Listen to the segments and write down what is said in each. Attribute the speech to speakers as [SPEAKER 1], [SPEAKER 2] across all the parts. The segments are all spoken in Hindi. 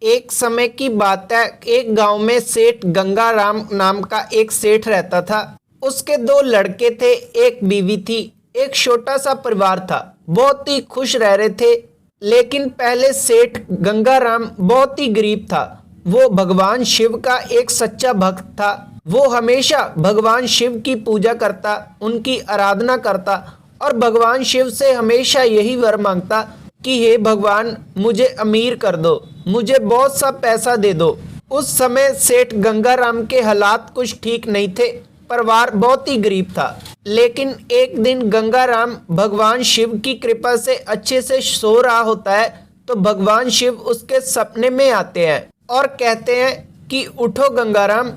[SPEAKER 1] एक समय की बात है, एक गांव में सेठ गंगाराम नाम का एक सेठ रहता था। उसके दो लड़के थे, एक बीवी थी। एक छोटा सा परिवार था, बहुत ही खुश रह रहे थे। लेकिन पहले सेठ गंगाराम बहुत ही गरीब था। वो भगवान शिव का एक सच्चा भक्त था। वो हमेशा भगवान शिव की पूजा करता, उनकी आराधना करता और भगवान शिव से हमेशा यही वर मांगता कि हे भगवान, मुझे अमीर कर दो, मुझे बहुत सा पैसा दे दो। उस समय सेठ गंगाराम के हालात कुछ ठीक नहीं थे, परिवार बहुत ही गरीब था। लेकिन एक दिन गंगाराम भगवान शिव की कृपा से अच्छे से सो रहा होता है तो भगवान शिव उसके सपने में आते हैं और कहते हैं कि उठो गंगाराम।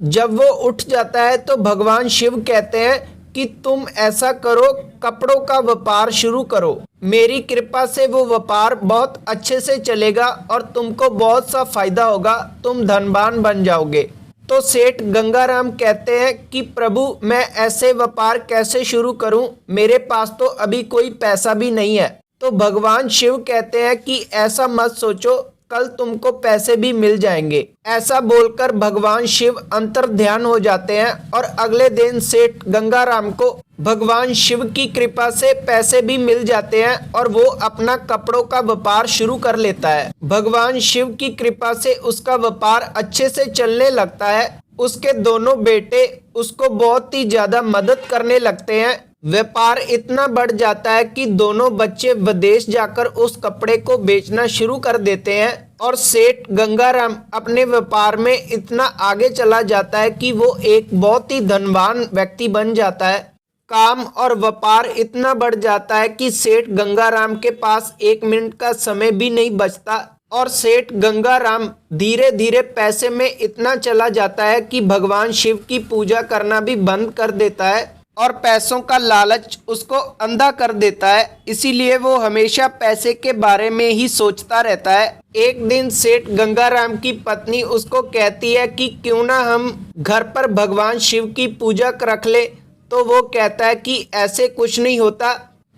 [SPEAKER 1] जब वो उठ जाता है तो भगवान शिव कहते हैं कि तुम ऐसा करो, कपड़ों का व्यापार शुरू करो। मेरी कृपा से वो व्यापार बहुत अच्छे से चलेगा और तुमको बहुत सा फायदा होगा, तुम धनवान बन जाओगे। तो सेठ गंगाराम कहते हैं कि प्रभु, मैं ऐसे व्यापार कैसे शुरू करूं, मेरे पास तो अभी कोई पैसा भी नहीं है। तो भगवान शिव कहते हैं कि ऐसा मत सोचो, कल तुमको पैसे भी मिल जाएंगे। ऐसा बोलकर भगवान शिव अंतर ध्यान हो जाते हैं और अगले दिन सेठ गंगाराम को भगवान शिव की कृपा से पैसे भी मिल जाते हैं और वो अपना कपड़ों का व्यापार शुरू कर लेता है। भगवान शिव की कृपा से उसका व्यापार अच्छे से चलने लगता है। उसके दोनों बेटे उसको बहुत ही ज्यादा मदद करने लगते हैं। व्यापार इतना बढ़ जाता है कि दोनों बच्चे विदेश जाकर उस कपड़े को बेचना शुरू कर देते हैं और सेठ गंगाराम अपने व्यापार में इतना आगे चला जाता है कि वो एक बहुत ही धनवान व्यक्ति बन जाता है। काम और व्यापार इतना बढ़ जाता है कि सेठ गंगाराम के पास 1 मिनट का समय भी नहीं बचता और सेठ गंगाराम धीरे धीरे पैसे में इतना चला जाता है कि भगवान शिव की पूजा करना भी बंद कर देता है और पैसों का लालच उसको अंधा कर देता है। इसीलिए वो हमेशा पैसे के बारे में ही सोचता रहता है। एक दिन सेठ गंगाराम की पत्नी उसको कहती है कि क्यों ना हम घर पर भगवान शिव की पूजा रख ले। तो वो कहता है कि ऐसे कुछ नहीं होता,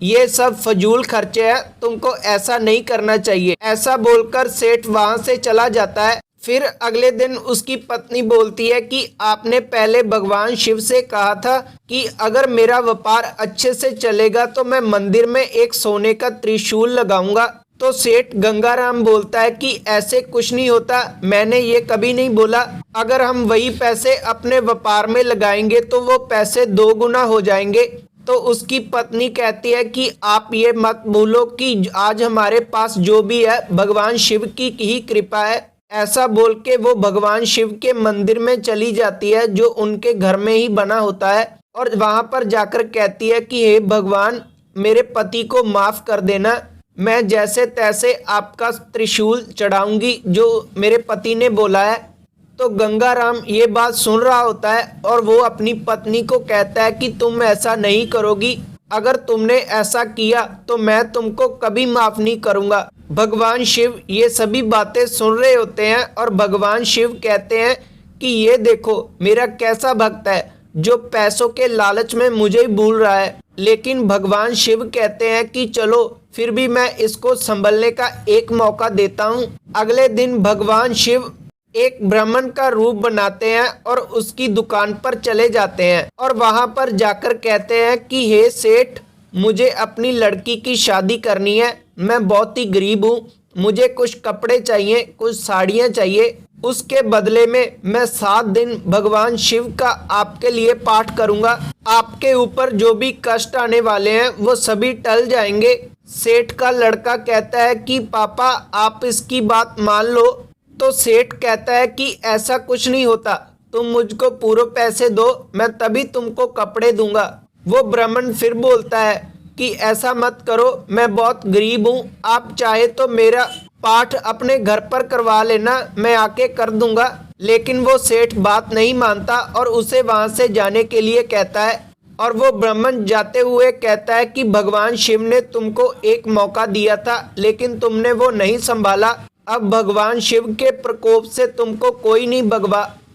[SPEAKER 1] ये सब फजूल खर्चे हैं, तुमको ऐसा नहीं करना चाहिए। ऐसा बोलकर सेठ वहां से चला जाता है। फिर अगले दिन उसकी पत्नी बोलती है कि आपने पहले भगवान शिव से कहा था कि अगर मेरा व्यापार अच्छे से चलेगा तो मैं मंदिर में एक सोने का त्रिशूल लगाऊंगा। तो सेठ गंगाराम बोलता है कि ऐसे कुछ नहीं होता, मैंने ये कभी नहीं बोला। अगर हम वही पैसे अपने व्यापार में लगाएंगे तो वो पैसे 2 गुना हो जाएंगे। तो उसकी पत्नी कहती है कि आप ये मत भूलो कि आज हमारे पास जो भी है भगवान शिव की ही कृपा है। ऐसा बोल के वो भगवान शिव के मंदिर में चली जाती है जो उनके घर में ही बना होता है और वहां पर जाकर कहती है कि हे भगवान, मेरे पति को माफ कर देना, मैं जैसे तैसे आपका त्रिशूल चढ़ाऊंगी जो मेरे पति ने बोला है। तो गंगाराम ये बात सुन रहा होता है और वो अपनी पत्नी को कहता है कि तुम ऐसा नहीं करोगी, अगर तुमने ऐसा किया तो मैं तुमको कभी माफ नहीं करूंगा। भगवान शिव ये सभी बातें सुन रहे होते हैं और भगवान शिव कहते हैं कि ये देखो मेरा कैसा भक्त है जो पैसों के लालच में मुझे ही भूल रहा है। लेकिन भगवान शिव कहते हैं कि चलो फिर भी मैं इसको संभलने का एक मौका देता हूँ। अगले दिन भगवान शिव एक ब्राह्मण का रूप बनाते हैं और उसकी दुकान पर चले जाते हैं और वहां पर जाकर कहते हैं कि हे सेठ, मुझे अपनी लड़की की शादी करनी है, मैं बहुत ही गरीब हूँ, मुझे कुछ कपड़े चाहिए, कुछ साड़ियाँ चाहिए। उसके बदले में मैं 7 दिन भगवान शिव का आपके लिए पाठ करूँगा, आपके ऊपर जो भी कष्ट आने वाले हैं वो सभी टल जाएंगे। सेठ का लड़का कहता है कि पापा आप इसकी बात मान लो। तो सेठ कहता है कि ऐसा कुछ नहीं होता, तुम मुझको पूरे पैसे दो, मैं तभी तुमको कपड़े दूंगा। वो ब्राह्मण फिर बोलता है कि ऐसा मत करो, मैं बहुत गरीब हूँ, आप चाहे तो मेरा पाठ अपने घर पर करवा लेना, मैं आके कर दूंगा। लेकिन वो सेठ बात नहीं मानता और उसे वहां से जाने के लिए कहता है और वो ब्राह्मण जाते हुए कहता है कि भगवान शिव ने तुमको एक मौका दिया था लेकिन तुमने वो नहीं संभाला। अब भगवान शिव के प्रकोप से तुमको कोई नहीं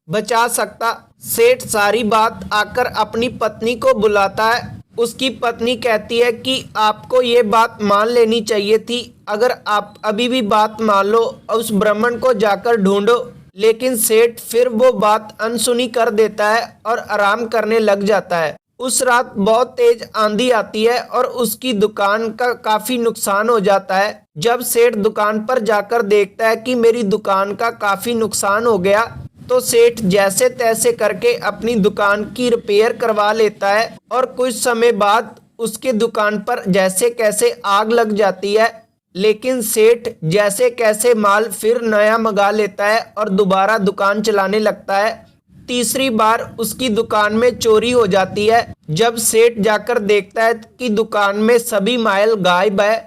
[SPEAKER 1] बचा सकता। सेठ सारी बात आकर अपनी पत्नी को बुलाता है, उसकी पत्नी कहती है कि आपको ये बात मान लेनी चाहिए थी, अगर आप अभी भी बात मान लो उस ब्राह्मण को जाकर ढूंढो। लेकिन सेठ फिर वो बात अनसुनी कर देता है और आराम करने लग जाता है। उस रात बहुत तेज आंधी आती है और उसकी दुकान का काफी नुकसान हो जाता है। जब सेठ दुकान पर जाकर देखता है कि मेरी दुकान का काफी नुकसान हो गया, तो सेठ जैसे तैसे करके अपनी दुकान की रिपेयर करवा लेता है और कुछ समय बाद उसके दुकान पर जैसे कैसे आग लग जाती है। लेकिन सेठ जैसे कैसे माल फिर नया मंगा लेता है और दोबारा दुकान चलाने लगता है। तीसरी बार उसकी दुकान में चोरी हो जाती है। जब सेठ जाकर देखता है कि दुकान में सभी माल गायब है,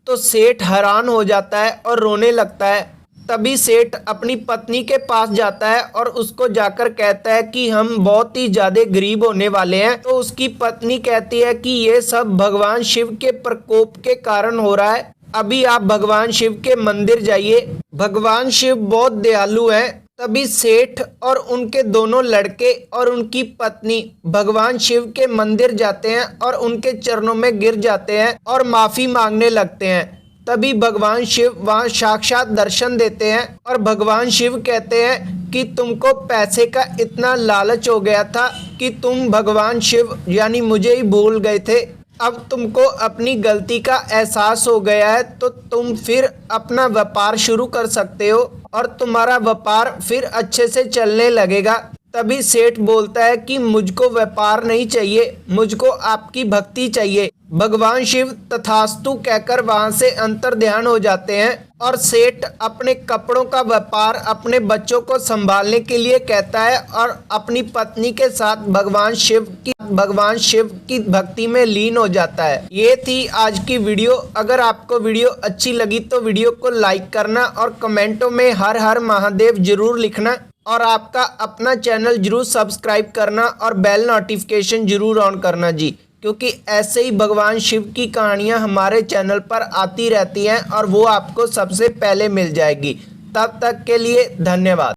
[SPEAKER 1] तो सेठ हैरान हो जाता है और रोने लगता है। तभी सेठ अपनी पत्नी के पास जाता है और उसको जाकर कहता है कि हम बहुत ही ज्यादा गरीब होने वाले हैं। तो उसकी पत्नी कहती है कि ये सब भगवान शिव के प्रकोप के कारण हो रहा है, अभी आप भगवान शिव के मंदिर जाइए, भगवान शिव बहुत दयालु हैं। तभी सेठ और उनके दोनों लड़के और उनकी पत्नी भगवान शिव के मंदिर जाते हैं और उनके चरणों में गिर जाते हैं और माफी मांगने लगते हैं। तभी भगवान शिव वहां साक्षात दर्शन देते हैं और भगवान शिव कहते हैं कि तुमको पैसे का इतना लालच हो गया था कि तुम भगवान शिव यानी मुझे ही भूल गए थे। अब तुमको अपनी गलती का एहसास हो गया है, तो तुम फिर अपना व्यापार शुरू कर सकते हो और तुम्हारा व्यापार फिर अच्छे से चलने लगेगा। तभी सेठ बोलता है कि मुझको व्यापार नहीं चाहिए, मुझको आपकी भक्ति चाहिए। भगवान शिव तथास्तु कहकर वहां से अंतर्ध्यान हो जाते हैं और सेठ अपने कपड़ों का व्यापार अपने बच्चों को संभालने के लिए कहता है और अपनी पत्नी के साथ भगवान शिव की भक्ति में लीन हो जाता है। ये थी आज की वीडियो। अगर आपको वीडियो अच्छी लगी तो वीडियो को लाइक करना और कमेंटों में हर हर महादेव जरूर लिखना और आपका अपना चैनल जरूर सब्सक्राइब करना और बेल नोटिफिकेशन जरूर ऑन करना जी, क्योंकि ऐसे ही भगवान शिव की कहानियां हमारे चैनल पर आती रहती हैं और वो आपको सबसे पहले मिल जाएगी। तब तक के लिए धन्यवाद।